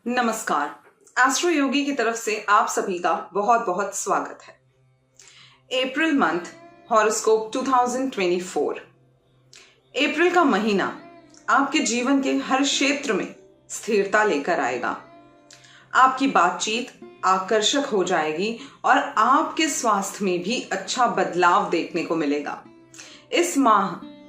नमस्कार। एस्ट्रो योगी की तरफ से आप सभी का बहुत बहुत स्वागत है। April month horoscope 2024। अप्रैल का महीना आपके जीवन के हर क्षेत्र में स्थिरता लेकर आएगा। आपकी बातचीत आकर्षक हो जाएगी और आपके स्वास्थ्य में भी अच्छा बदलाव देखने को मिलेगा। इस माह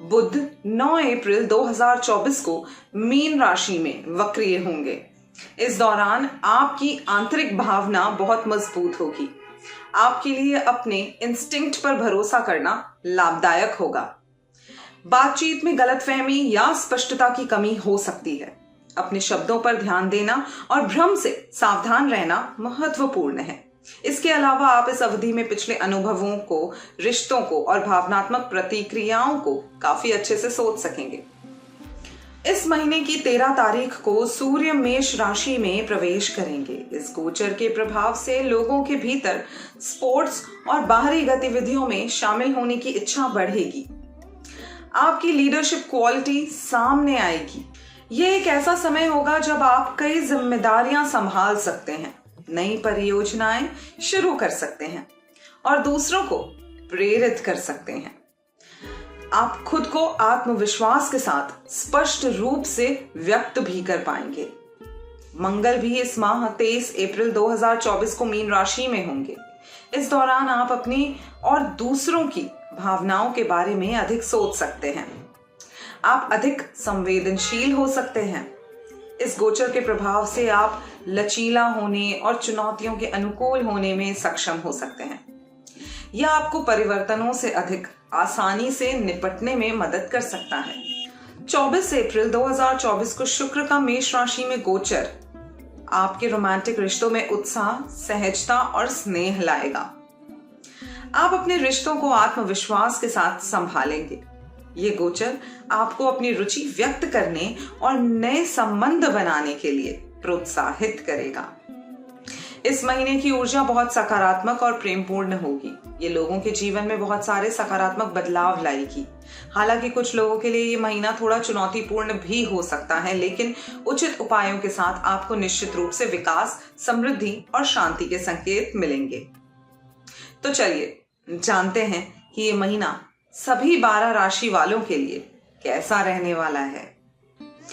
बुध 9 अप्रैल 2024 को मीन राशि में वक्रीय होंगे। इस दौरान आपकी आंतरिक भावना बहुत मजबूत होगी। आपके लिए अपने इंस्टिंक्ट पर भरोसा करना लाभदायक होगा। बातचीत में गलतफहमी या स्पष्टता की कमी हो सकती है। अपने शब्दों पर ध्यान देना और भ्रम से सावधान रहना महत्वपूर्ण है। इसके अलावा आप इस अवधि में पिछले अनुभवों को, रिश्तों को और भावनात्मक प्रतिक्रियाओं को काफी अच्छे से सोच सकेंगे। इस महीने की 13 तारीख को सूर्य मेष राशि में प्रवेश करेंगे। इस गोचर के प्रभाव से लोगों के भीतर स्पोर्ट्स और बाहरी गतिविधियों में शामिल होने की इच्छा बढ़ेगी। आपकी लीडरशिप क्वालिटी सामने आएगी। ये एक ऐसा समय होगा जब आप कई जिम्मेदारियां संभाल सकते हैं, नई परियोजनाएं शुरू कर सकते हैं और दूसरों को प्रेरित कर सकते हैं। आप खुद को आत्मविश्वास के साथ स्पष्ट रूप से व्यक्त भी कर पाएंगे। मंगल भी इस माह 23 अप्रैल 2024 को मीन राशि में होंगे। इस दौरान आप अपनी और दूसरों की भावनाओं के बारे में अधिक सोच सकते हैं। आप अधिक संवेदनशील हो सकते हैं। इस गोचर के प्रभाव से आप लचीला होने और चुनौतियों के अनुकूल होने में सक्षम हो सकते हैं। यह आपको परिवर्तनों से अधिक आसानी से निपटने में मदद कर सकता है। 24 अप्रैल 2024 को शुक्र का मेष राशि में गोचर आपके रोमांटिक रिश्तों में उत्साह, सहजता और स्नेह लाएगा। आप अपने रिश्तों को आत्मविश्वास के साथ संभालेंगे। ये गोचर आपको अपनी रुचि व्यक्त करने और नए संबंध बनाने के लिए प्रोत्साहित करेगा। इस महीने की ऊर्जा बहुत सकारात्मक और प्रेमपूर्ण होगी। ये लोगों के जीवन में बहुत सारे सकारात्मक बदलाव लाएगी। हालांकि कुछ लोगों के लिए ये महीना थोड़ा चुनौतीपूर्ण भी हो सकता है, लेकिन उचित उपायों के साथ आपको निश्चित रूप से विकास, समृद्धि और शांति के संकेत मिलेंगे। तो चलिए जानते हैं कि ये महीना सभी 12 राशि वालों के लिए कैसा रहने वाला है।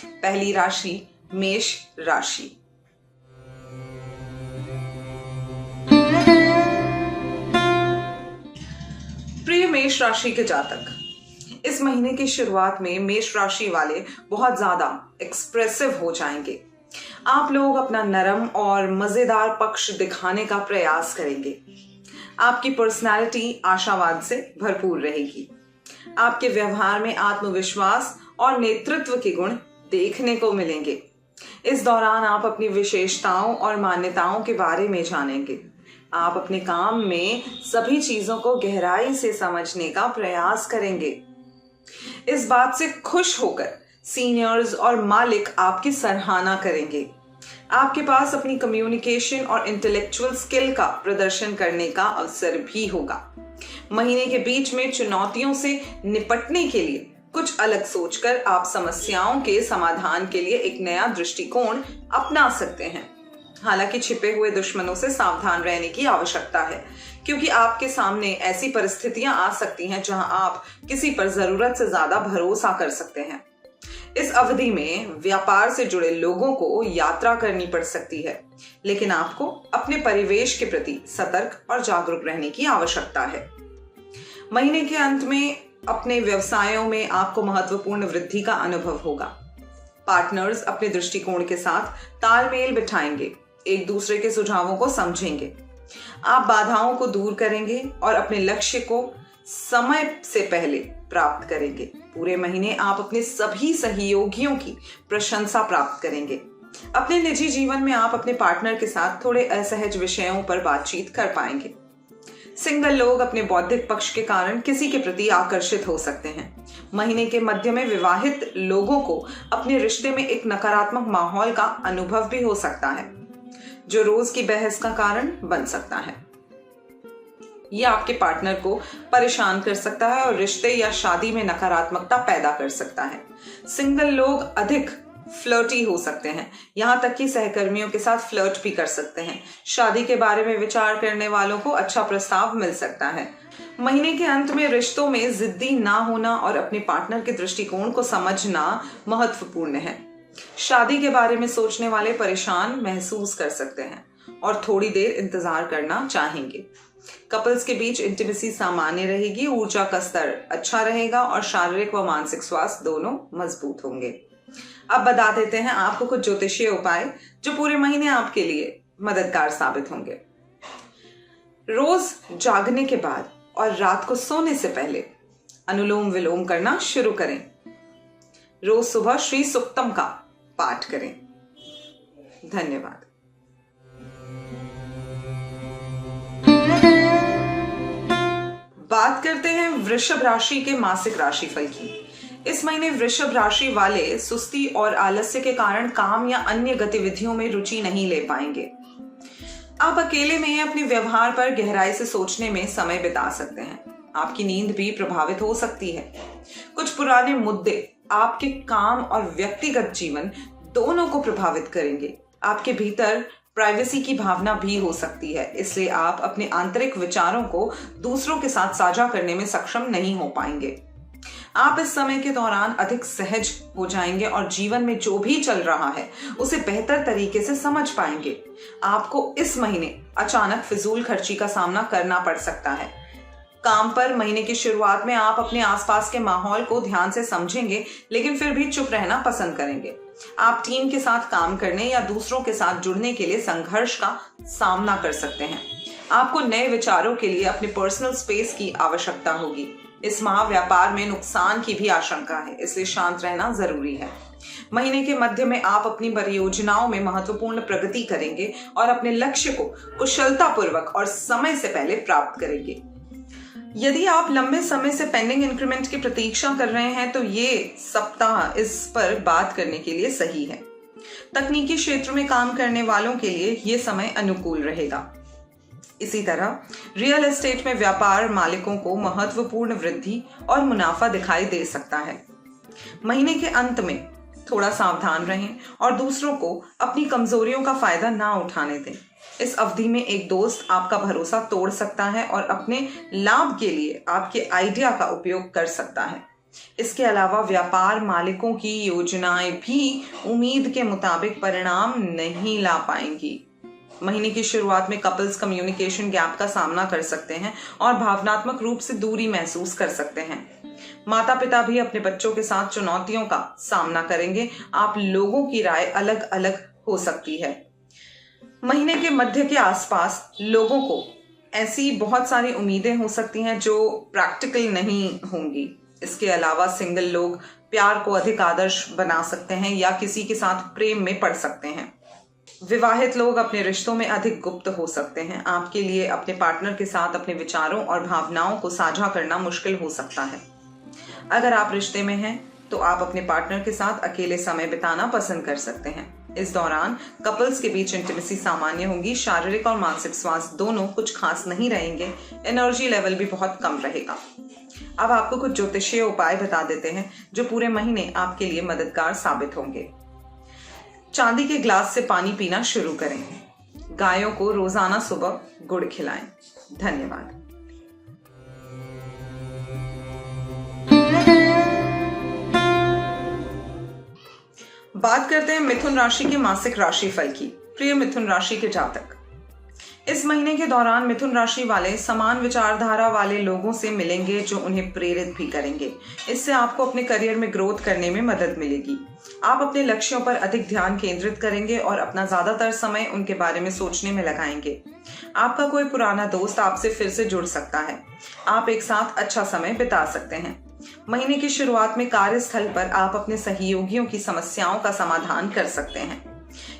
पहली राशि मेष राशि। प्रिय मेष राशि के जातक, इस महीने की शुरुआत में मेष राशि वाले बहुत ज्यादा एक्सप्रेसिव हो जाएंगे। आप लोग अपना नरम और मजेदार पक्ष दिखाने का प्रयास करेंगे। आपकी पर्सनालिटी आशावाद से भरपूर रहेगी। आपके व्यवहार में आत्मविश्वास और नेतृत्व के गुण देखने को मिलेंगे। इस दौरान आप अपनी विशेषताओं और मान्यताओं के बारे में जानेंगे। आप अपने काम में सभी चीजों को गहराई से समझने का प्रयास करेंगे। इस बात से खुश होकर सीनियर्स और मालिक आपकी सराहना करेंगे। आपके पास अपनी कम्युनिकेशन और इंटेलेक्चुअल स्किल का प्रदर्शन करने का अवसर भी होगा। महीने के बीच में चुनौतियों से निपटने के लिए कुछ अलग सोचकर आप समस्याओं के समाधान के लिए एक नया दृष्टिकोण अपना सकते हैं। हालांकि छिपे हुए दुश्मनों से सावधान रहने की आवश्यकता है, क्योंकि आपके सामने ऐसी परिस्थितियां आ सकती हैं जहां आप किसी पर जरूरत से ज्यादा भरोसा कर सकते हैं। इस अवधि में व्यापार से जुड़े लोगों को यात्रा करनी पड़ सकती है, लेकिन आपको अपने परिवेश के प्रति सतर्क और जागरूक रहने की आवश्यकता है। महीने के अंत में अपने व्यवसायों में आपको महत्वपूर्ण वृद्धि का अनुभव होगा। पार्टनर्स अपने दृष्टिकोण के साथ तालमेल बिठाएंगे, एक दूसरे के सुझावों को समझेंगे। आप बाधाओं को दूर करेंगे और अपने लक्ष्य को समय से पहले प्राप्त करेंगे। पूरे महीने आप अपने सभी सहयोगियों की प्रशंसा प्राप्त करेंगे। अपने निजी जीवन में आप अपने पार्टनर के साथ थोड़े असहज विषयों पर बातचीत कर पाएंगे। सिंगल लोग अपने बौद्धिक पक्ष के कारण किसी के प्रति आकर्षित हो सकते हैं। महीने के मध्य में विवाहित लोगों को अपने रिश्ते में एक नकारात्मक माहौल का अनुभव भी हो सकता है, जो रोज की बहस का कारण बन सकता है। यह आपके पार्टनर को परेशान कर सकता है और रिश्ते या शादी में नकारात्मकता पैदा कर सकता है। सिंगल लोग अधिक फ्लर्टी हो सकते हैं, यहाँ तक कि सहकर्मियों के साथ फ्लर्ट भी कर सकते हैं। शादी के बारे में विचार करने वालों को अच्छा प्रस्ताव मिल सकता है। महीने के अंत में रिश्तों में जिद्दी ना होना और अपने पार्टनर के दृष्टिकोण को समझना महत्वपूर्ण है। शादी के बारे में सोचने वाले परेशान महसूस कर सकते हैं और थोड़ी देर इंतजार करना चाहेंगे। कपल्स के बीच इंटीमेसी सामान्य रहेगी, ऊर्जा का स्तर अच्छा रहेगा और शारीरिक व मानसिक स्वास्थ्य दोनों मजबूत होंगे। अब बता देते हैं आपको कुछ ज्योतिषीय उपाय जो पूरे महीने आपके लिए मददगार साबित होंगे। रोज जागने के बाद और रात को सोने से पहले अनुलोम विलोम करना शुरू करें। रोज सुबह श्री सुक्तम का पाठ करें। धन्यवाद। बात करते हैं वृषभ राशि के मासिक राशिफल की। इस महीने वृषभ राशि वाले सुस्ती और आलस्य के कारण काम या अन्य गतिविधियों में रुचि नहीं ले पाएंगे। आप अकेले में अपने व्यवहार पर गहराई से सोचने में समय बिता सकते हैं। आपकी नींद भी प्रभावित हो सकती है। कुछ पुराने मुद्दे आपके काम और व्यक्तिगत जीवन दोनों को प्रभावित करेंगे। आपके भीतर प्राइवेसी की भावना भी हो सकती है, इसलिए आप अपने आंतरिक विचारों को दूसरों के साथ साझा करने में सक्षम नहीं हो पाएंगे। आप इस समय के दौरान अधिक सहज हो जाएंगे और जीवन में जो भी चल रहा है उसे बेहतर तरीके से समझ पाएंगे। आपको इस महीने अचानक फिजूल खर्ची का सामना करना पड़ सकता है। काम पर महीने की शुरुआत में आप अपने आसपास के माहौल को ध्यान से समझेंगे, लेकिन फिर भी चुप रहना पसंद करेंगे। आप टीम के साथ काम करने या दूसरों के साथ जुड़ने के लिए संघर्ष का सामना कर सकते हैं। आपको नए विचारों के लिए अपने पर्सनल स्पेस की आवश्यकता होगी। इस माह व्यापार में नुकसान की भी आशंका है, इसलिए शांत रहना जरूरी है। महीने के मध्य में आप अपनी परियोजनाओं में महत्वपूर्ण प्रगति करेंगे और अपने लक्ष्य को कुशलतापूर्वक और समय से पहले प्राप्त करेंगे। यदि आप लंबे समय से पेंडिंग इंक्रीमेंट की प्रतीक्षा कर रहे हैं तो ये सप्ताह इस पर बात करने के लिए सही है। तकनीकी क्षेत्र में काम करने वालों के लिए ये समय अनुकूल रहेगा। इसी तरह रियल एस्टेट में व्यापार मालिकों को महत्वपूर्ण वृद्धि और मुनाफा दिखाई दे सकता है। महीने के अंत में थोड़ा सावधान रहें और दूसरों को अपनी कमजोरियों का फायदा ना उठाने दें। इस अवधि में एक दोस्त आपका भरोसा तोड़ सकता है और अपने लाभ के लिए आपके आइडिया का उपयोग कर सकता है। इसके अलावा व्यापार मालिकों की योजनाएं भी उम्मीद के मुताबिक परिणाम नहीं ला पाएंगी। महीने की शुरुआत में कपल्स कम्युनिकेशन गैप का सामना कर सकते हैं और भावनात्मक रूप से दूरी महसूस कर सकते हैं। माता पिता भी अपने बच्चों के साथ चुनौतियों का सामना करेंगे। आप लोगों की राय अलग अलग हो सकती है। महीने के मध्य के आसपास लोगों को ऐसी बहुत सारी उम्मीदें हो सकती हैं जो प्रैक्टिकल नहीं होंगी। इसके अलावा सिंगल लोग प्यार को अधिक आदर्श बना सकते हैं या किसी के साथ प्रेम में पड़ सकते हैं। विवाहित लोग अपने रिश्तों में अधिक गुप्त हो सकते हैं। आपके लिए अपने पार्टनर के साथ अपने विचारों और भावनाओं को साझा करना मुश्किल हो सकता है। अगर आप रिश्ते में हैं तो आप अपने पार्टनर के साथ अकेले समय बिताना पसंद कर सकते हैं। इस दौरान कपल्स के बीच इंटीमेसी सामान्य होगी। शारीरिक और मानसिक स्वास्थ्य दोनों कुछ खास नहीं रहेंगे। एनर्जी लेवल भी बहुत कम रहेगा। अब आपको कुछ ज्योतिषीय उपाय बता देते हैं जो पूरे महीने आपके लिए मददगार साबित होंगे। चांदी के ग्लास से पानी पीना शुरू करें। गायों को रोजाना सुबह गुड़ खिलाएं। धन्यवाद। बात करते हैं मिथुन राशि के मासिक राशिफल की। प्रिय मिथुन राशि के जातक, इस महीने के दौरान मिथुन राशि वाले समान विचारधारा वाले लोगों से मिलेंगे जो उन्हें प्रेरित भी करेंगे। इससे आपको अपने करियर में ग्रोथ करने में मदद मिलेगी। आप अपने लक्ष्यों पर अधिक ध्यान केंद्रित करेंगे और अपना ज्यादातर समय उनके बारे में सोचने में लगाएंगे। आपका कोई पुराना दोस्त आपसे फिर से जुड़ सकता है। आप एक साथ अच्छा समय बिता सकते हैं। महीने की शुरुआत में कार्यस्थल पर आप अपने सहयोगियों की समस्याओं का समाधान कर सकते हैं।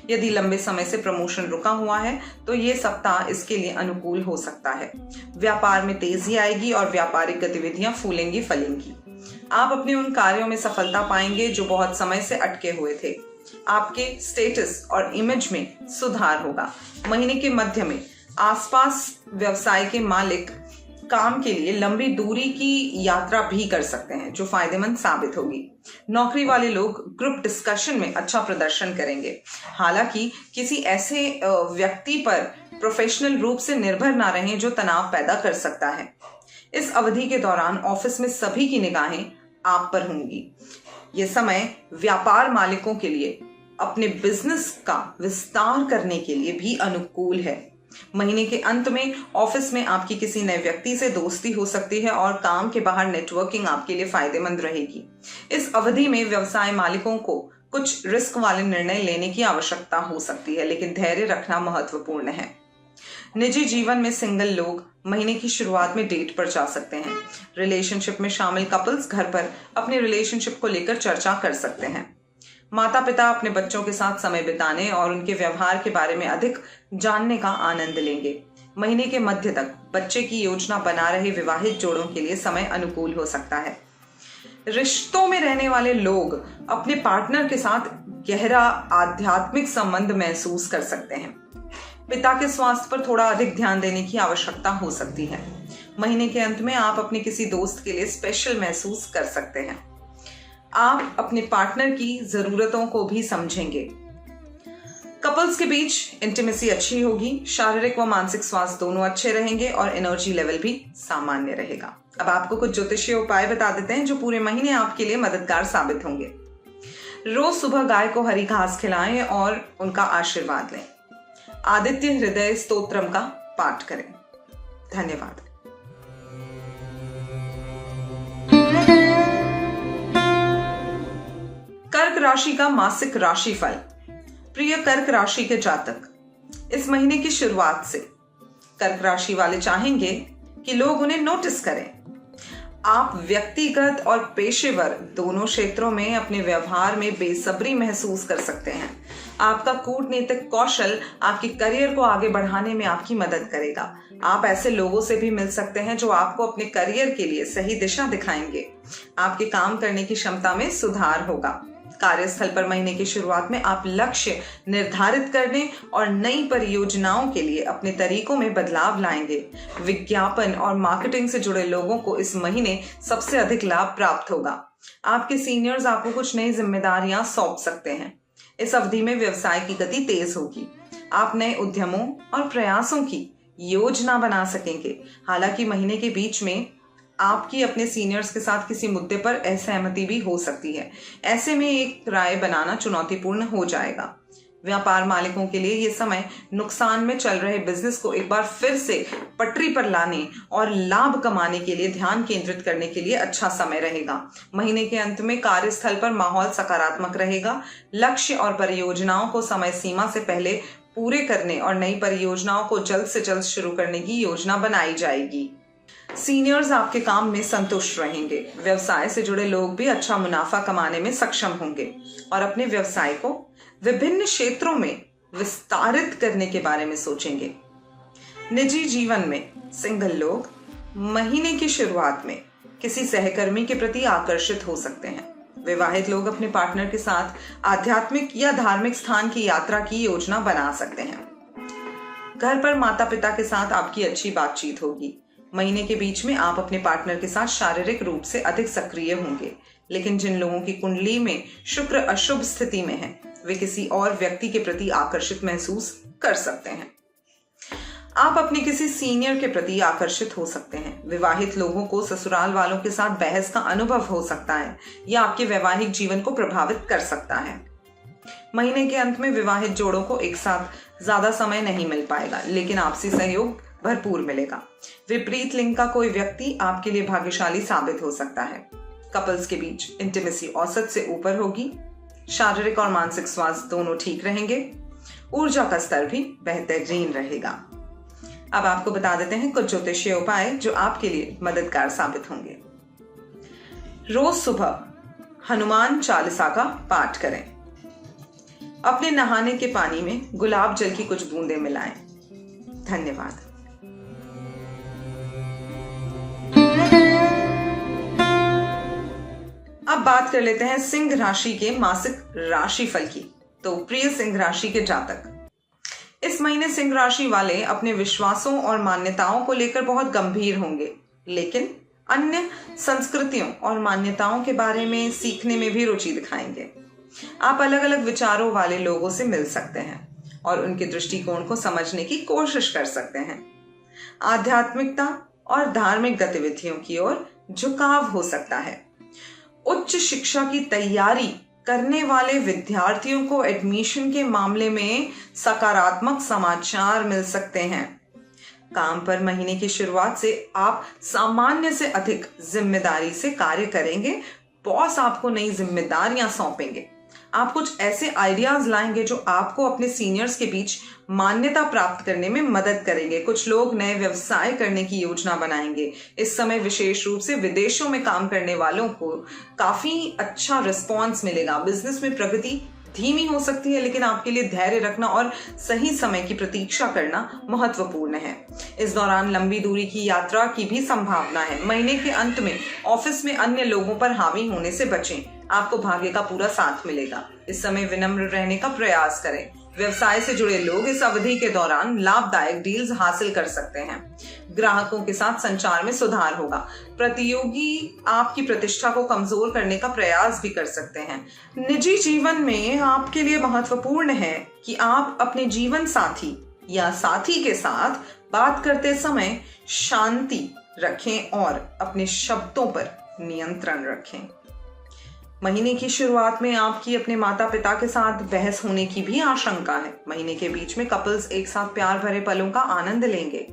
यदि लंबे समय से प्रमोशन रुका हुआ है तो ये सप्ताह इसके लिए अनुकूल हो सकता है। व्यापार में तेजी आएगी और व्यापारिक गतिविधियां फूलेंगी फलेंगी। आप अपने उन कार्यों में सफलता पाएंगे जो बहुत समय से अटके हुए थे। आपके स्टेटस और इमेज में सुधार होगा। महीने के मध्य में आसपास व्यवसाय के मालिक काम के लिए लंबी दूरी की यात्रा भी कर सकते हैं जो फायदेमंद साबित होगी। नौकरी वाले लोग ग्रुप डिस्कशन में अच्छा प्रदर्शन करेंगे। हालांकि किसी ऐसे व्यक्ति पर प्रोफेशनल रूप से निर्भर ना रहें जो तनाव पैदा कर सकता है। इस अवधि के दौरान ऑफिस में सभी की निगाहें आप पर होंगी। ये समय व्यापार मालिकों के लिए अपने बिजनेस का विस्तार करने के लिए भी अनुकूल है। महीने के अंत में ऑफिस में आपकी किसी नए व्यक्ति से दोस्ती हो सकती है और काम के बाहर नेटवर्किंग आपके लिए फायदेमंद रहेगी। इस अवधि में व्यवसाय मालिकों को कुछ रिस्क वाले निर्णय लेने की आवश्यकता हो सकती है, लेकिन धैर्य रखना महत्वपूर्ण है। निजी जीवन में सिंगल लोग महीने की शुरुआत में डेट पर जा सकते हैं। रिलेशनशिप में शामिल कपल्स घर पर अपने रिलेशनशिप को लेकर चर्चा कर सकते हैं। माता पिता अपने बच्चों के साथ समय बिताने और उनके व्यवहार के बारे में अधिक जानने का आनंद लेंगे। महीने के मध्य तक बच्चे की योजना बना रहे विवाहित जोड़ों के लिए समय अनुकूल हो सकता है। रिश्तों में रहने वाले लोग अपने पार्टनर के साथ गहरा आध्यात्मिक संबंध महसूस कर सकते हैं। पिता के स्वास्थ्य पर थोड़ा अधिक ध्यान देने की आवश्यकता हो सकती है। महीने के अंत में आप अपने किसी दोस्त के लिए स्पेशल महसूस कर सकते हैं। आप अपने पार्टनर की जरूरतों को भी समझेंगे। कपल्स के बीच इंटीमेसी अच्छी होगी। शारीरिक व मानसिक स्वास्थ्य दोनों अच्छे रहेंगे और एनर्जी लेवल भी सामान्य रहेगा। अब आपको कुछ ज्योतिषीय उपाय बता देते हैं जो पूरे महीने आपके लिए मददगार साबित होंगे। रोज सुबह गाय को हरी घास खिलाएं और उनका आशीर्वाद लें। आदित्य हृदय स्तोत्रम का पाठ करें। धन्यवाद। कर्क राशि का मासिक राशिफल। प्रिय कर्क राशि के जातक, इस महीने की शुरुआत से कर्क राशि वाले चाहेंगे कि लोग उन्हें नोटिस करें। आप व्यक्तिगत और पेशेवर दोनों क्षेत्रों में अपने व्यवहार में बेसब्री महसूस कर सकते हैं। आपका कूटनीतिक कौशल आपके करियर को आगे बढ़ाने में आपकी मदद करेगा। आप ऐसे लोगों से भी मिल सकते हैं जो आपको अपने करियर के लिए सही दिशा दिखाएंगे। आपके काम करने की क्षमता में सुधार होगा। कार्यस्थल पर महीने की शुरुआत में आप लक्ष्य निर्धारित करने और नई परियोजनाओं के लिए अपने तरीकों में बदलाव लाएंगे। विज्ञापन और मार्केटिंग से जुड़े लोगों को इस महीने सबसे अधिक लाभ प्राप्त होगा। आपके सीनियर्स आपको कुछ नई जिम्मेदारियां सौंप सकते हैं। इस अवधि में व्यवसाय की गति तेज होगी। आप नए उद्यमों और प्रयासों की योजना बना सकेंगे। हालांकि महीने के बीच में आपकी अपने सीनियर्स के साथ किसी मुद्दे पर असहमति भी हो सकती है। ऐसे में एक राय बनाना चुनौतीपूर्ण हो जाएगा। व्यापार मालिकों के लिए यह समय नुकसान में चल रहे बिजनेस को एक बार फिर से पटरी पर लाने और लाभ कमाने के लिए ध्यान केंद्रित करने के लिए अच्छा समय रहेगा। महीने के अंत में कार्यस्थल पर माहौल सकारात्मक रहेगा। लक्ष्य और परियोजनाओं को समय सीमा से पहले पूरे करने और नई परियोजनाओं को जल्द से जल्द शुरू करने की योजना बनाई जाएगी। सीनियर्स आपके काम में संतुष्ट रहेंगे। व्यवसाय से जुड़े लोग भी अच्छा मुनाफा कमाने में सक्षम होंगे और अपने व्यवसाय को विभिन्न क्षेत्रों में विस्तारित करने के बारे में सोचेंगे। निजी जीवन में सिंगल लोग महीने की शुरुआत में किसी सहकर्मी के प्रति आकर्षित हो सकते हैं। विवाहित लोग अपने पार्टनर के साथ आध्यात्मिक या धार्मिक स्थान की यात्रा की योजना बना सकते हैं। घर पर माता पिता के साथ आपकी अच्छी बातचीत होगी। महीने के बीच में आप अपने पार्टनर के साथ शारीरिक रूप से अधिक सक्रिय होंगे, लेकिन जिन लोगों की कुंडली में शुक्र अशुभ स्थिति में है वे किसी और व्यक्ति के प्रति आकर्षित महसूस कर सकते हैं। आप अपने किसी सीनियर के प्रति आकर्षित हो सकते हैं। विवाहित लोगों को ससुराल वालों के साथ बहस का अनुभव हो सकता है या आपके वैवाहिक जीवन को प्रभावित कर सकता है। महीने के अंत में विवाहित जोड़ों को एक साथ ज्यादा समय नहीं मिल पाएगा, लेकिन आपसी सहयोग भरपूर मिलेगा। विपरीत लिंग का कोई व्यक्ति आपके लिए भाग्यशाली साबित हो सकता है। कपल्स के बीच इंटीमेसी औसत से ऊपर होगी। शारीरिक और मानसिक स्वास्थ्य दोनों ठीक रहेंगे। ऊर्जा का स्तर भी बेहतरीन रहेगा। अब आपको बता देते हैं कुछ ज्योतिषीय उपाय जो आपके लिए मददगार साबित होंगे। रोज सुबह हनुमान चालीसा का पाठ करें। अपने नहाने के पानी में गुलाब जल की कुछ बूंदें मिलाएं। धन्यवाद। अब बात कर लेते हैं सिंह राशि के मासिक राशिफल की। तो प्रिय सिंह राशि के जातक, इस महीने सिंह राशि वाले अपने विश्वासों और मान्यताओं को लेकर बहुत गंभीर होंगे, लेकिन अन्य संस्कृतियों और मान्यताओं के बारे में सीखने में भी रुचि दिखाएंगे। आप अलग अलग विचारों वाले लोगों से मिल सकते हैं और उनके दृष्टिकोण को समझने की कोशिश कर सकते हैं। आध्यात्मिकता और धार्मिक गतिविधियों की ओर झुकाव हो सकता है। उच्च शिक्षा की तैयारी करने वाले विद्यार्थियों को एडमिशन के मामले में सकारात्मक समाचार मिल सकते हैं। काम पर महीने की शुरुआत से आप सामान्य से अधिक जिम्मेदारी से कार्य करेंगे। बॉस आपको नई जिम्मेदारियां सौंपेंगे। आप कुछ ऐसे आइडियाज लाएंगे जो आपको अपने सीनियर्स के बीच मान्यता प्राप्त करने में मदद करेंगे। कुछ लोग नए व्यवसाय करने की योजना बनाएंगे। इस समय विशेष रूप से विदेशों में काम करने वालों को काफी अच्छा रिस्पॉन्स मिलेगा। बिजनेस में प्रगति धीमी हो सकती है, लेकिन आपके लिए धैर्य रखना और सही समय की प्रतीक्षा करना महत्वपूर्ण है। इस दौरान लंबी दूरी की यात्रा की भी संभावना है। महीने के अंत में ऑफिस में अन्य लोगों पर हावी होने से बचें। आपको भाग्य का पूरा साथ मिलेगा। इस समय विनम्र रहने का प्रयास करें। व्यवसाय से जुड़े लोग इस अवधि के दौरान लाभदायक डील्स हासिल कर सकते हैं। ग्राहकों के साथ संचार में सुधार होगा। प्रतियोगी आपकी प्रतिष्ठा को कमजोर करने का प्रयास भी कर सकते हैं। निजी जीवन में आपके लिए महत्वपूर्ण है कि आप अपने जीवन साथी या साथी के साथ बात करते समय शांति रखें और अपने शब्दों पर नियंत्रण रखें। महीने की शुरुआत में आपकी अपने माता पिता के साथ बहस होने की भी आशंका है। महीने के बीच में कपल्स एक साथ प्यार भरे पलों का आनंद लेंगे।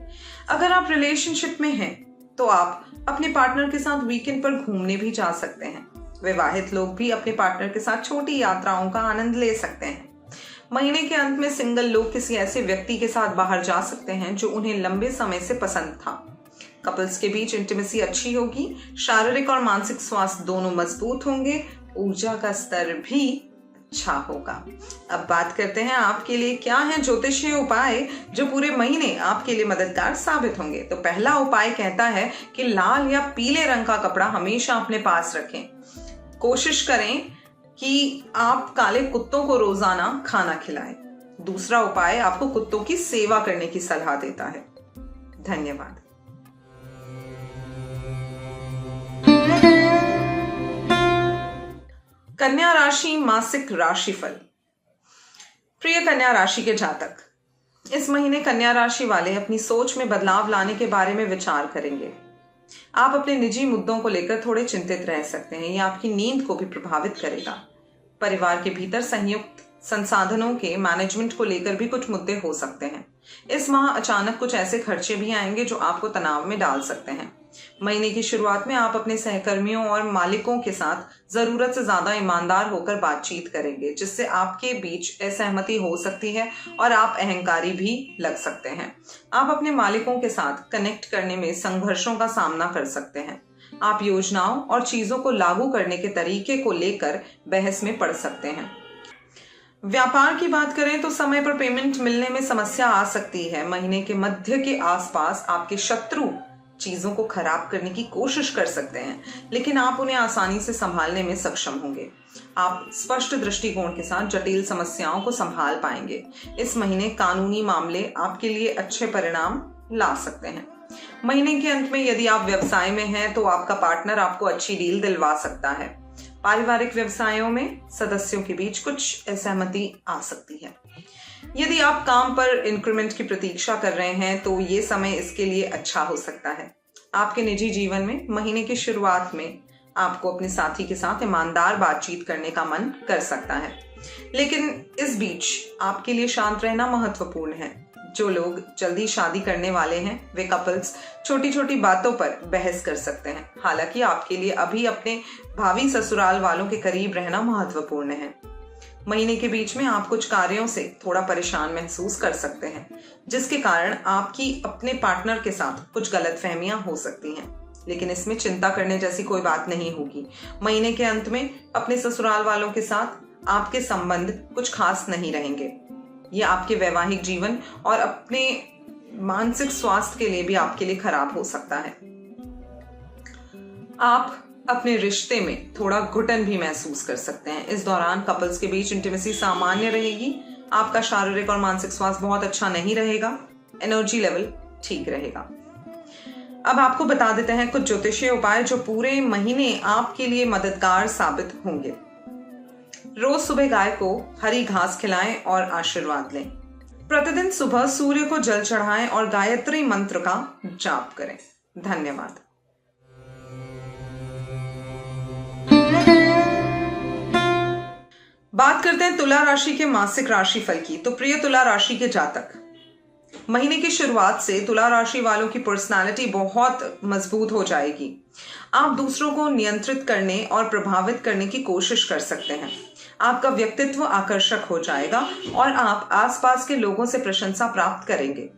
अगर आप रिलेशनशिप में हैं तो आप अपने पार्टनर के साथ वीकेंड पर घूमने भी जा सकते हैं। विवाहित लोग भी अपने पार्टनर के साथ छोटी यात्राओं का आनंद ले सकते हैं। महीने के अंत में सिंगल लोग किसी ऐसे व्यक्ति के साथ बाहर जा सकते हैं जो उन्हें लंबे समय से पसंद था। कपल्स के बीच इंटीमेसी अच्छी होगी। शारीरिक और मानसिक स्वास्थ्य दोनों मजबूत होंगे। ऊर्जा का स्तर भी अच्छा होगा। अब बात करते हैं आपके लिए क्या है ज्योतिषीय उपाय जो पूरे महीने आपके लिए मददगार साबित होंगे। तो पहला उपाय कहता है कि लाल या पीले रंग का कपड़ा हमेशा अपने पास रखें। कोशिश करें कि आप काले कुत्तों को रोजाना खाना खिलाएं। दूसरा उपाय आपको कुत्तों की सेवा करने की सलाह देता है। धन्यवाद। कन्या राशि मासिक राशिफल। प्रिय कन्या राशि के जातक, इस महीने कन्या राशि वाले अपनी सोच में बदलाव लाने के बारे में विचार करेंगे। आप अपने निजी मुद्दों को लेकर थोड़े चिंतित रह सकते हैं। यह आपकी नींद को भी प्रभावित करेगा। परिवार के भीतर संयुक्त संसाधनों के मैनेजमेंट को लेकर भी कुछ मुद्दे हो सकते हैं। इस माह अचानक कुछ ऐसे खर्चे भी आएंगे जो आपको तनाव में डाल सकते हैं। महीने की शुरुआत में आप अपने सहकर्मियों और मालिकों के साथ जरूरत से ज्यादा ईमानदार होकर बातचीत करेंगे, जिससे आपके बीच असहमति हो सकती है और आप अहंकारी भी लग सकते हैं। आप अपने मालिकों के साथ कनेक्ट करने में संघर्षों का सामना कर सकते हैं। आप योजनाओं और चीजों को लागू करने के तरीके को लेकर बहस में पड़ सकते हैं। व्यापार की बात करें तो समय पर पेमेंट मिलने में समस्या आ सकती है। महीने के मध्य के आसपास आपके शत्रु चीजों को खराब करने की कोशिश कर सकते हैं, लेकिन आप उन्हें आसानी से संभालने में सक्षम होंगे। आप स्पष्ट दृष्टिकोण के साथ जटिल समस्याओं को संभाल पाएंगे। इस महीने कानूनी मामले आपके लिए अच्छे परिणाम ला सकते हैं। महीने के अंत में यदि आप व्यवसाय में हैं तो आपका पार्टनर आपको अच्छी डील दिलवा सकता है। पारिवारिक व्यवसायों में सदस्यों के बीच कुछ असहमति आ सकती है। यदि आप काम पर इंक्रीमेंट की प्रतीक्षा कर रहे हैं तो ये समय इसके लिए अच्छा हो सकता है। आपके निजी जीवन में महीने की शुरुआत में आपको अपने साथी के साथ ईमानदार बातचीत करने का मन कर सकता है, लेकिन इस बीच आपके लिए शांत रहना महत्वपूर्ण है। जो लोग जल्दी शादी करने वाले हैं वे कपल्स छोटी छोटी बातों पर बहस कर सकते हैं। हालांकि आपके लिए अभी अपने भावी ससुराल वालों के करीब रहना महत्वपूर्ण है। महीने के बीच में आप कुछ कार्यों से थोड़ा परेशान महसूस कर सकते हैं, जिसके कारण आपकी अपने पार्टनर के साथ कुछ गलतफहमियां हो सकती हैं, लेकिन इसमें चिंता करने जैसी कोई बात नहीं होगी। महीने के अंत में अपने ससुराल वालों के साथ आपके संबंध कुछ खास नहीं रहेंगे। ये आपके वैवाहिक जीवन और अपने मानसिक स्वास्थ्य के लिए भी आपके लिए खराब हो सकता है। आप अपने रिश्ते में थोड़ा घुटन भी महसूस कर सकते हैं। इस दौरान कपल्स के बीच इंटीमेसी सामान्य रहेगी। आपका शारीरिक और मानसिक स्वास्थ्य बहुत अच्छा नहीं रहेगा। एनर्जी लेवल ठीक रहेगा। अब आपको बता देते हैं कुछ ज्योतिषीय उपाय जो पूरे महीने आपके लिए मददगार साबित होंगे। रोज सुबह गाय को हरी घास खिलाएं और आशीर्वाद लें। प्रतिदिन सुबह सूर्य को जल चढ़ाएं और गायत्री मंत्र का जाप करें। धन्यवाद। बात करते हैं तुला राशि के मासिक राशिफल की। तो प्रिय तुला राशि के जातक, महीने की शुरुआत से तुला राशि वालों की पर्सनालिटी बहुत मजबूत हो जाएगी। आप दूसरों को नियंत्रित करने और प्रभावित करने की कोशिश कर सकते हैं। आपका व्यक्तित्व आकर्षक हो जाएगा और आप आसपास के लोगों से प्रशंसा प्राप्त करेंगे।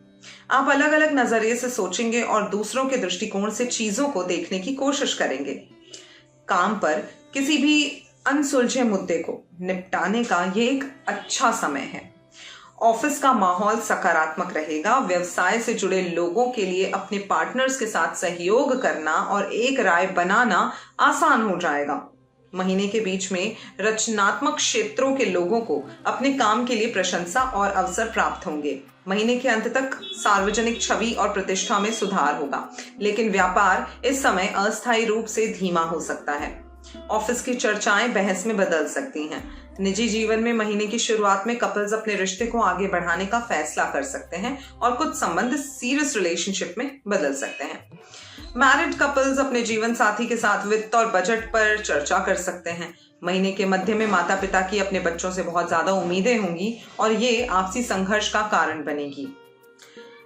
आप अलग अलग नजरिए से सोचेंगे और दूसरों के दृष्टिकोण से चीजों को देखने की कोशिश करेंगे। काम पर किसी भी अनसुलझे मुद्दे को निपटाने का ये एक अच्छा समय है। ऑफिस का माहौल सकारात्मक रहेगा। व्यवसाय से जुड़े लोगों के लिए अपने पार्टनर्स के साथ सहयोग करना और एक राय बनाना आसान हो जाएगा। महीने के बीच में रचनात्मक क्षेत्रों के लोगों को अपने काम के लिए प्रशंसा और अवसर प्राप्त होंगे। महीने के अंत तक सार्वजनिक छवि और प्रतिष्ठा में सुधार होगा, लेकिन व्यापार इस समय अस्थायी रूप से धीमा हो सकता है। ऑफिस की चर्चाएं बहस में बदल सकती हैं। निजी जीवन में महीने की शुरुआत में कपल्स अपने रिश्ते को आगे बढ़ाने का फैसला कर सकते हैं और कुछ संबंध सीरियस रिलेशनशिप में बदल सकते हैं। मैरिड कपल्स अपने जीवन साथी के साथ वित्त और बजट पर चर्चा कर सकते हैं। महीने के मध्य में माता पिता की अपने बच्चों से बहुत ज्यादा उम्मीदें होंगी और ये आपसी संघर्ष का कारण बनेगी।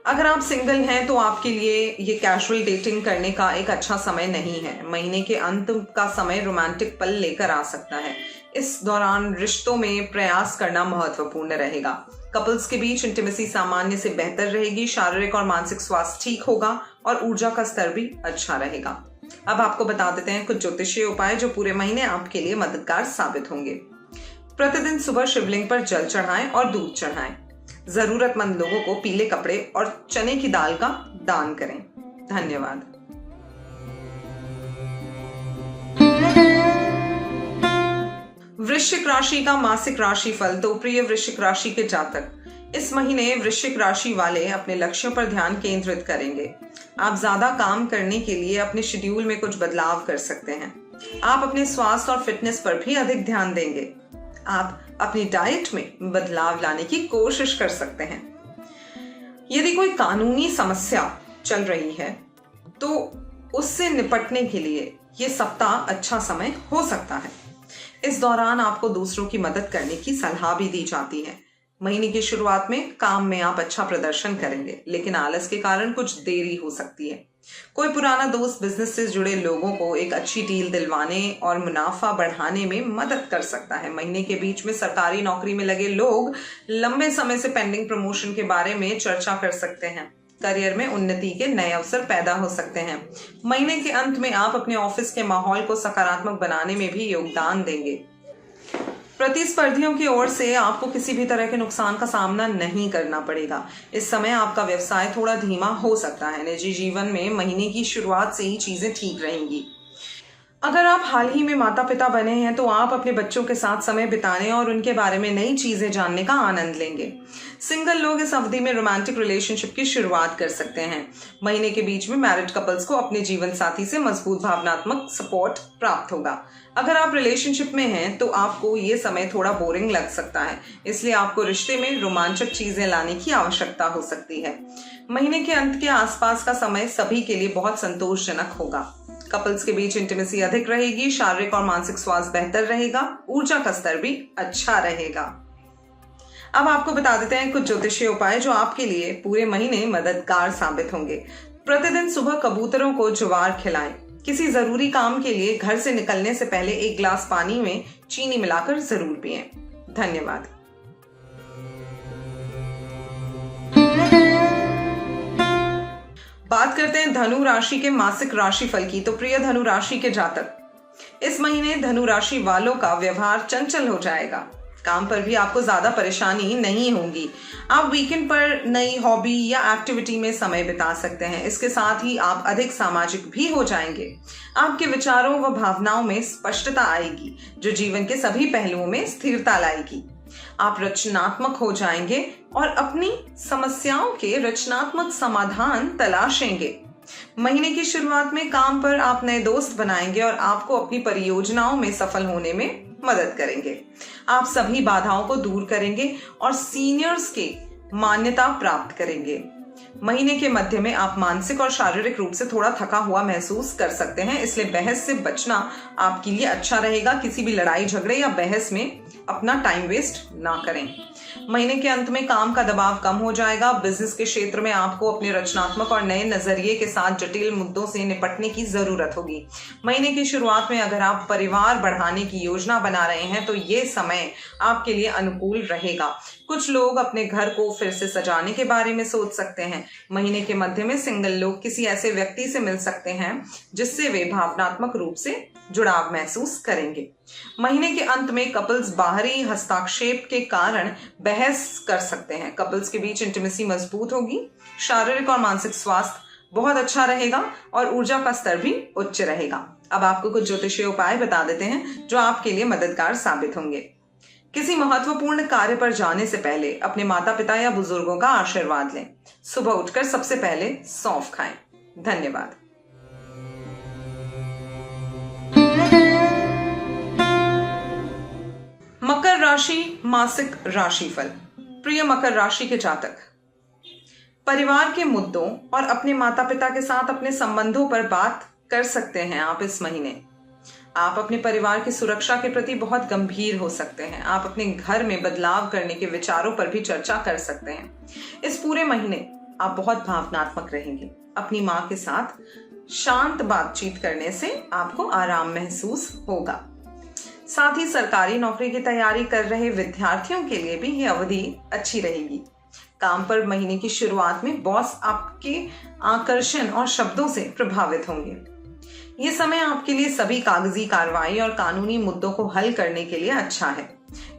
अगर आप सिंगल हैं तो आपके लिए ये कैजुअल डेटिंग करने का एक अच्छा समय नहीं है। महीने के अंत का समय रोमांटिक पल लेकर आ सकता है। इस दौरान रिश्तों में प्रयास करना महत्वपूर्ण रहेगा। कपल्स के बीच इंटीमेसी सामान्य से बेहतर रहेगी। शारीरिक और मानसिक स्वास्थ्य ठीक होगा और ऊर्जा का स्तर भी अच्छा रहेगा। अब आपको बता देते हैं कुछ ज्योतिषीय उपाय जो पूरे महीने आपके लिए मददगार साबित होंगे। प्रतिदिन सुबह शिवलिंग पर जल चढ़ाएं और दूध चढ़ाएं। जरूरतमंद लोगों को पीले कपड़े और चने की दाल का दान करें। धन्यवाद। वृश्चिक राशि का मासिक राशिफल। तो प्रिय वृश्चिक राशि के जातक, इस महीने वृश्चिक राशि वाले अपने लक्ष्यों पर ध्यान केंद्रित करेंगे। आप ज्यादा काम करने के लिए अपने शेड्यूल में कुछ बदलाव कर सकते हैं। आप अपने स्वास्थ्य और फिटनेस पर भी अधिक ध्यान देंगे। आप अपनी डाइट में बदलाव लाने की कोशिश कर सकते हैं। यदि कोई कानूनी समस्या चल रही है तो उससे निपटने के लिए ये सप्ताह अच्छा समय हो सकता है। इस दौरान आपको दूसरों की मदद करने की सलाह भी दी जाती है। महीने की शुरुआत में काम में आप अच्छा प्रदर्शन करेंगे, लेकिन आलस के कारण कुछ देरी हो सकती है। कोई पुराना दोस्त बिजनेस से जुड़े लोगों को एक अच्छी डील दिलवाने और मुनाफा बढ़ाने में मदद कर सकता है। महीने के बीच में सरकारी नौकरी में लगे लोग लंबे समय से पेंडिंग प्रमोशन के बारे में चर्चा कर सकते हैं। करियर में उन्नति के नए अवसर पैदा हो सकते हैं। महीने के अंत में आप अपने ऑफिस के माहौल को सकारात्मक बनाने में भी योगदान देंगे। प्रतिस्पर्धियों की ओर से आपको किसी भी तरह के नुकसान का सामना नहीं करना पड़ेगा। इस समय आपका व्यवसाय थोड़ा धीमा हो सकता है। निजी जीवन में महीने की शुरुआत से ही चीजें ठीक रहेंगी। अगर आप हाल ही में माता पिता बने हैं तो आप अपने बच्चों के साथ समय बिताने और उनके बारे में नई चीजें जानने का आनंद लेंगे। सिंगल लोग इस अवधि में रोमांटिक रिलेशनशिप की शुरुआत कर सकते हैं। महीने के बीच में मैरिड कपल्स को अपने जीवन साथी से मजबूत भावनात्मक सपोर्ट प्राप्त होगा। अगर आप रिलेशनशिप में हैं तो आपको ये समय थोड़ा बोरिंग लग सकता है, इसलिए आपको रिश्ते में रोमांचक चीजें लाने की आवश्यकता हो सकती है। महीने के अंत के आसपास का समय सभी के लिए बहुत संतोषजनक होगा। कपल्स के बीच इंटीमेसी अधिक रहेगी। शारीरिक और मानसिक स्वास्थ्य बेहतर रहेगा। ऊर्जा का स्तर भी अच्छा रहेगा। अब आपको बता देते हैं कुछ ज्योतिषीय उपाय जो आपके लिए पूरे महीने मददगार साबित होंगे। प्रतिदिन सुबह कबूतरों को ज्वार खिलाएं। किसी जरूरी काम के लिए घर से निकलने से पहले एक गिलास पानी में चीनी मिलाकर जरूर पिएं। धन्यवाद। बात करते हैं धनु राशि के मासिक राशिफल की। तो प्रिय धनु राशि के जातक, इस महीने धनु राशि वालों का व्यवहार चंचल हो जाएगा। काम पर भी आपको ज्यादा परेशानी नहीं होगी। आप वीकेंड पर नई हॉबी या एक्टिविटी में समय बिता सकते हैं। इसके साथ ही आप अधिक सामाजिक भी हो जाएंगे। आपके विचारों व भावनाओं में स्पष्टता आएगी जो जीवन के सभी पहलुओं में स्थिरता लाएगी। आप रचनात्मक हो जाएंगे और अपनी समस्याओं के रचनात्मक समाधान तलाशेंगे। महीने की शुरुआत में काम पर आप नए दोस्त बनाएंगे और आपको अपनी परियोजनाओं में सफल होने में मदद करेंगे। आप सभी बाधाओं को दूर करेंगे और सीनियर्स की मान्यता प्राप्त करेंगे। महीने के मध्य में आप मानसिक और शारीरिक रूप से थोड़ा थका हुआ महसूस कर सकते हैं, इसलिए बहस से बचना आपके लिए अच्छा रहेगा। किसी भी लड़ाई झगड़े या बहस में अपना टाइम वेस्ट ना करें। महीने के अंत में काम का दबाव कम हो जाएगा। बिजनेस के क्षेत्र में आपको अपने रचनात्मक और नए नजरिए के साथ जटिल मुद्दों से निपटने की जरूरत होगी। महीने की शुरुआत में अगर आप परिवार बढ़ाने की योजना बना रहे हैं तो ये समय आपके लिए अनुकूल रहेगा। कुछ लोग अपने घर को फिर से सजाने के बारे में सोच सकते हैं। महीने के मध्य में सिंगल लोग किसी ऐसे व्यक्ति से मिल सकते हैं जिससे वे भावनात्मक रूप से जुड़ाव महसूस करेंगे। महीने के अंत में कपल्स बाहरी हस्तक्षेप के कारण बहस कर सकते हैं। कपल्स के बीच इंटीमेसी मजबूत होगी। शारीरिक और मानसिक स्वास्थ्य बहुत अच्छा रहेगा और ऊर्जा का स्तर भी उच्च रहेगा। अब आपको कुछ ज्योतिषीय उपाय बता देते हैं जो आपके लिए मददगार साबित होंगे। किसी महत्वपूर्ण कार्य पर जाने से पहले अपने माता पिता या बुजुर्गों का आशीर्वाद लें। सुबह उठकर सबसे पहले सौंफ खाएं। धन्यवाद। मकर राशि मासिक राशिफल। प्रिय मकर राशि के जातक, परिवार के मुद्दों और अपने माता पिता के साथ अपने संबंधों पर बात कर सकते हैं। आप इस महीने आप अपने परिवार की सुरक्षा के प्रति बहुत गंभीर हो सकते हैं। आप अपने घर में बदलाव करने के विचारों पर भी चर्चा कर सकते हैं। इस पूरे महीने आप बहुत भावनात्मक रहेंगे। अपनी मां के साथ शांत बातचीत करने से आपको आराम महसूस होगा। साथ ही सरकारी नौकरी की तैयारी कर रहे विद्यार्थियों के लिए भी यह अवधि अच्छी रहेगी। काम पर महीने की शुरुआत में बॉस आपके आकर्षण और शब्दों से प्रभावित होंगे। ये समय आपके लिए सभी कागजी कार्रवाई और कानूनी मुद्दों को हल करने के लिए अच्छा है।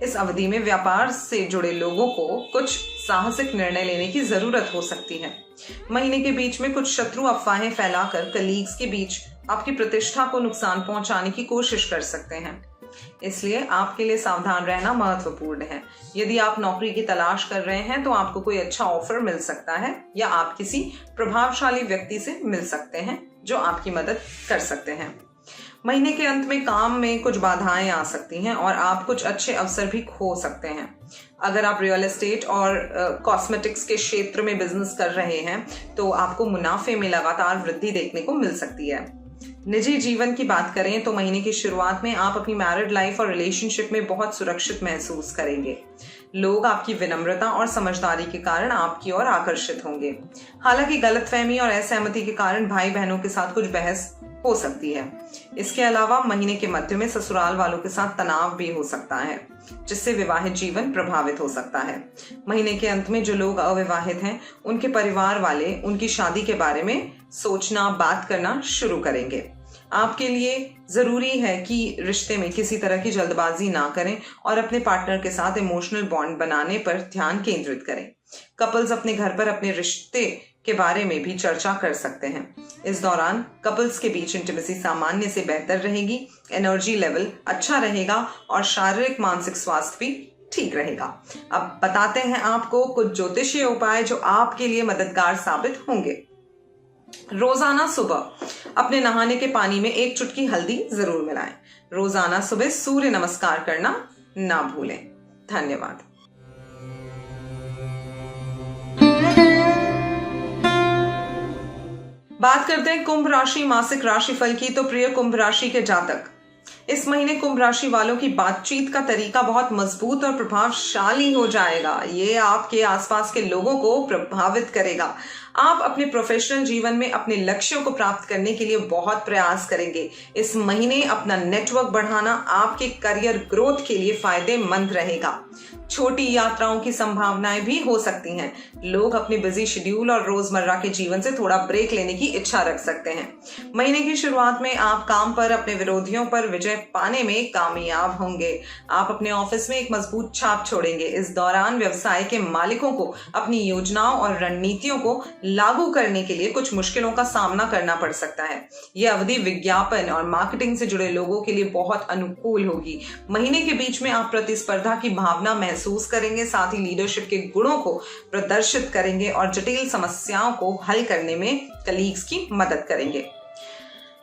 इस अवधि में व्यापार से जुड़े लोगों को कुछ साहसिक निर्णय लेने की जरूरत हो सकती है। महीने के बीच में कुछ शत्रु अफवाहें फैलाकर कलीग्स के बीच आपकी प्रतिष्ठा को नुकसान पहुंचाने की कोशिश कर सकते हैं, इसलिए आपके लिए सावधान रहना महत्वपूर्ण है। यदि आप नौकरी की तलाश कर रहे हैं तो आपको कोई अच्छा ऑफर मिल सकता है या आप किसी प्रभावशाली व्यक्ति से मिल सकते हैं जो आपकी मदद कर सकते हैं। महीने के अंत में काम में कुछ बाधाएं आ सकती हैं और आप कुछ अच्छे अवसर भी खो सकते हैं। अगर आप रियल एस्टेट और कॉस्मेटिक्स के क्षेत्र में बिजनेस कर रहे हैं तो आपको मुनाफे में लगातार वृद्धि देखने को मिल सकती है। निजी जीवन की बात करें तो महीने की शुरुआत में आप अपनी मैरिड लाइफ और रिलेशनशिप में बहुत सुरक्षित महसूस करेंगे। लोग आपकी विनम्रता और समझदारी के कारण आपकी ओर आकर्षित होंगे। हालांकि गलतफहमी और असहमति के कारण भाई बहनों के साथ कुछ बहस हो सकती है। इसके अलावा महीने के मध्य में ससुराल वालों के साथ तनाव भी हो सकता है, जिससे विवाहित जीवन प्रभावित हो सकता है। महीने के अंत में जो लोग अविवाहित हैं उनके परिवार वाले उनकी शादी के बारे में सोचना, बात करना शुरू करेंगे। आपके लिए जरूरी है कि रिश्ते में किसी तरह की जल्दबाजी ना करें और अपने पार्टनर के साथ इमोशनल बॉन्ड बनाने पर ध्यान केंद्रित करें। कपल्स अपने घर पर अपने रिश्ते के बारे में भी चर्चा कर सकते हैं। इस दौरान कपल्स के बीच इंटीमेसी सामान्य से बेहतर रहेगी, एनर्जी लेवल अच्छा रहेगा और शारीरिक मानसिक स्वास्थ्य भी ठीक रहेगा। अब बताते हैं आपको कुछ ज्योतिषीय उपाय जो आपके लिए मददगार साबित होंगे। रोजाना सुबह अपने नहाने के पानी में 1 चुटकी हल्दी जरूर मिलाएं। रोजाना सुबह सूर्य नमस्कार करना ना भूलें। धन्यवाद। बात करते हैं कुंभ राशि मासिक राशिफल की। तो प्रिय कुंभ राशि के जातक, इस महीने कुंभ राशि वालों की बातचीत का तरीका बहुत मजबूत और प्रभावशाली हो जाएगा। ये आपके आसपास के लोगों को प्रभावित करेगा। आप अपने प्रोफेशनल जीवन में अपने लक्ष्यों को प्राप्त करने के लिए बहुत प्रयास करेंगे। इस महीने अपना नेटवर्क बढ़ाना आपके करियर ग्रोथ के लिए फायदेमंद रहेगा। छोटी यात्राओं की संभावनाएं भी हो सकती हैं। लोग अपने बिजी शेड्यूल और रोजमर्रा के जीवन से थोड़ा ब्रेक लेने की इच्छा रख सकते हैं। महीने की शुरुआत में आप काम पर अपने विरोधियों पर विजय पाने में कामयाब होंगे। आप अपने ऑफिस में एक मजबूत छाप छोड़ेंगे। इस दौरान व्यवसाय के मालिकों को अपनी योजनाओं और रणनीतियों को लागू करने के लिए कुछ मुश्किलों का सामना करना पड़ सकता है। यह अवधि विज्ञापन और मार्केटिंग से जुड़े लोगों के लिए बहुत अनुकूल होगी। महीने के बीच में आप प्रतिस्पर्धा की भावना महसूस करेंगे, साथ ही लीडरशिप के गुणों को प्रदर्शित करेंगे और जटिल समस्याओं को हल करने में कलीग्स की मदद करेंगे।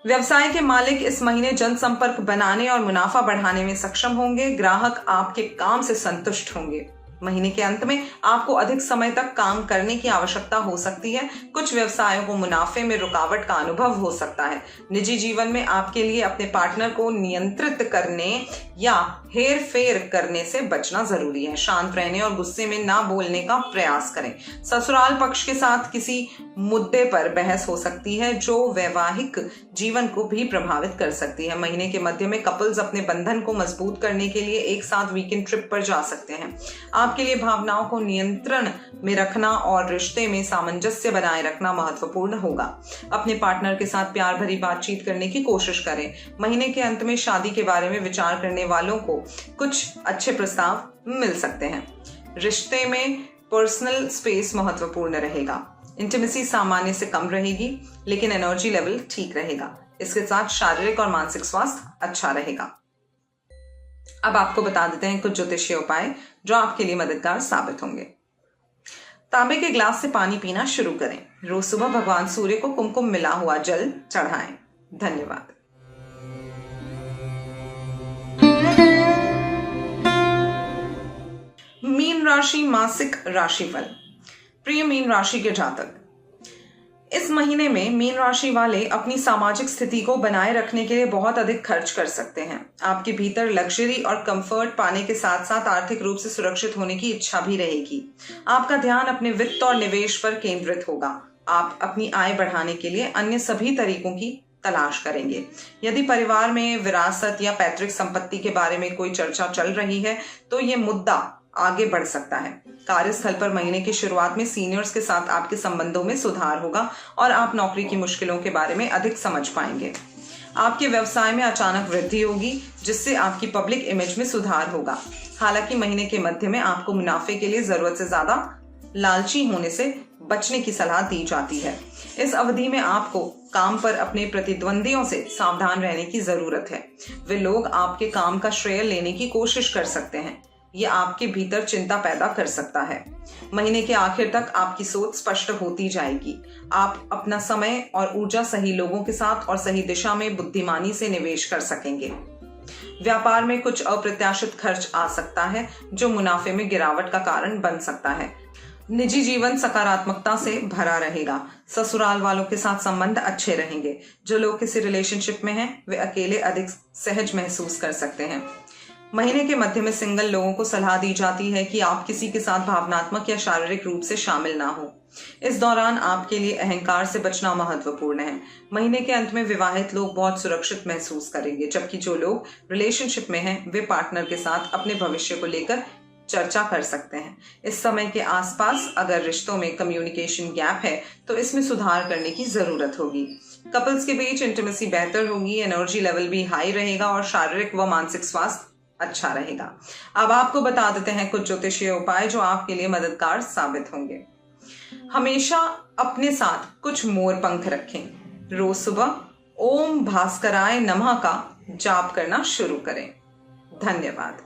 व्यवसाय के मालिक इस महीने जनसंपर्क बनाने और मुनाफा बढ़ाने में सक्षम होंगे। ग्राहक आपके काम से संतुष्ट होंगे। महीने के अंत में आपको अधिक समय तक काम करने की आवश्यकता हो सकती है। कुछ व्यवसायों को मुनाफे में रुकावट का अनुभव हो सकता है। निजी जीवन में आपके लिए अपने पार्टनर को नियंत्रित करने या हेर फेर करने से बचना जरूरी है। शांत रहने और गुस्से में ना बोलने का प्रयास करें। ससुराल पक्ष के साथ किसी मुद्दे पर बहस हो सकती है जो वैवाहिक जीवन को भी प्रभावित कर सकती है। महीने के मध्य में कपल्स अपने बंधन को मजबूत करने के लिए एक साथ वीकेंड ट्रिप पर जा सकते हैं। आपके लिए भावनाओं को नियंत्रण में रखना और रिश्ते में सामंजस्य बनाए रखना महत्वपूर्ण होगा। अपने पार्टनर के साथ प्यार भरी बातचीत करने की कोशिश करें। महीने के अंत में शादी के बारे में विचार करने वालों को कुछ अच्छे प्रस्ताव मिल सकते हैं। रिश्ते में पर्सनल स्पेस महत्वपूर्ण रहेगा। इंटीमेसी सामान्य से कम रहेगी, लेकिन एनर्जी लेवल ठीक रहेगा। इसके साथ शारीरिक और मानसिक स्वास्थ्य अच्छा रहेगा। अब आपको बता देते हैं कुछ ज्योतिषीय उपाय जो आपके लिए मददगार साबित होंगे। तांबे के ग्लास से पानी पीना शुरू करें। रोज सुबह भगवान सूर्य को कुमकुम मिला हुआ जल चढ़ाएं। धन्यवाद। मीन राशि मासिक राशिफल। प्रिय मीन राशि के जातक, इस महीने में मीन राशि वाले अपनी सामाजिक स्थिति को बनाए रखने के लिए बहुत अधिक खर्च कर सकते हैं। आपके भीतर लग्जरी और कंफर्ट पाने के साथ साथ आर्थिक रूप से सुरक्षित होने की इच्छा भी रहेगी। आपका ध्यान अपने वित्त और निवेश पर केंद्रित होगा। आप अपनी आय बढ़ाने के लिए अन्य सभी तरीकों की तलाश करेंगे। यदि परिवार में विरासत या पैतृक संपत्ति के बारे में कोई चर्चा चल रही है तो ये मुद्दा आगे बढ़ सकता है। कार्यस्थल पर महीने की शुरुआत में सीनियर्स के साथ आपके संबंधों में सुधार होगा और आप नौकरी की मुश्किलों के बारे में अधिक समझ पाएंगे। आपके व्यवसाय में अचानक वृद्धि होगी, जिससे आपकी पब्लिक इमेज में सुधार होगा। हालांकि महीने के मध्य में आपको मुनाफे के लिए जरूरत से ज्यादा लालची होने से बचने की सलाह दी जाती है। इस अवधि में आपको काम पर अपने प्रतिद्वंदियों से सावधान रहने की जरूरत है। वे लोग आपके काम का श्रेय लेने की कोशिश कर सकते हैं। ये आपके भीतर चिंता पैदा कर सकता है। महीने के आखिर तक आपकी सोच स्पष्ट होती जाएगी। आप अपना समय और ऊर्जा सही लोगों के साथ और सही दिशा में बुद्धिमानी से निवेश कर सकेंगे। व्यापार में कुछ अप्रत्याशित खर्च आ सकता है जो मुनाफे में गिरावट का कारण बन सकता है। निजी जीवन सकारात्मकता से भरा रहेगा। ससुराल वालों के साथ संबंध अच्छे रहेंगे। जो लोग किसी रिलेशनशिप में हैं वे अकेले अधिक सहज महसूस कर सकते हैं। महीने के मध्य में सिंगल लोगों को सलाह दी जाती है कि आप किसी के साथ भावनात्मक या शारीरिक रूप से शामिल ना हो। इस दौरान आपके लिए अहंकार से बचना महत्वपूर्ण है। महीने के अंत में विवाहित लोग बहुत सुरक्षित महसूस करेंगे, जबकि जो लोग रिलेशनशिप में हैं वे पार्टनर के साथ अपने भविष्य को लेकर चर्चा कर सकते हैं। इस समय के आसपास अगर रिश्तों में कम्युनिकेशन गैप है तो इसमें सुधार करने की जरूरत होगी। कपल्स के बीच इंटीमेसी बेहतर होगी, एनर्जी लेवल भी हाई रहेगा और शारीरिक व मानसिक स्वास्थ्य अच्छा रहेगा। अब आपको बता देते हैं कुछ ज्योतिषीय उपाय जो आपके लिए मददगार साबित होंगे। हमेशा अपने साथ कुछ मोर पंख रखें। रोज सुबह ओम भास्कराय नमः का जाप करना शुरू करें। धन्यवाद।